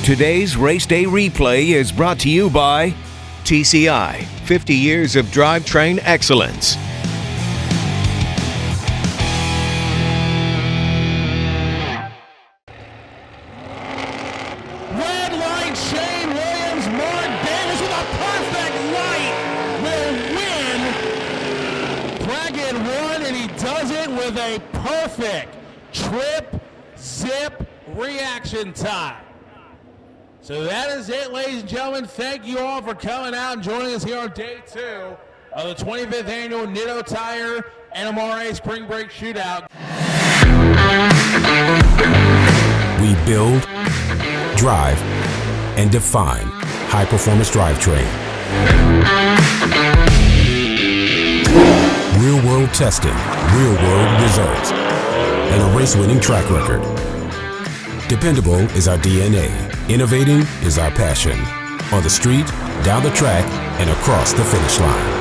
Today's Race Day Replay is brought to you by TCI, 50 years of drivetrain excellence. Red light, Shane Williams, Mark Davis with a perfect light will win Bracket 1, and he does it with a perfect trip, zip, reaction time. So that is it, ladies and gentlemen. Thank you all for coming out and joining us here on day 2 of the 25th annual Nitto Tire NMRA Spring Break Shootout. We build, drive, and define high-performance drivetrain. Real-world testing, real-world results, and a race-winning track record. Dependable is our DNA. Innovating is our passion. On the street, down the track, and across the finish line.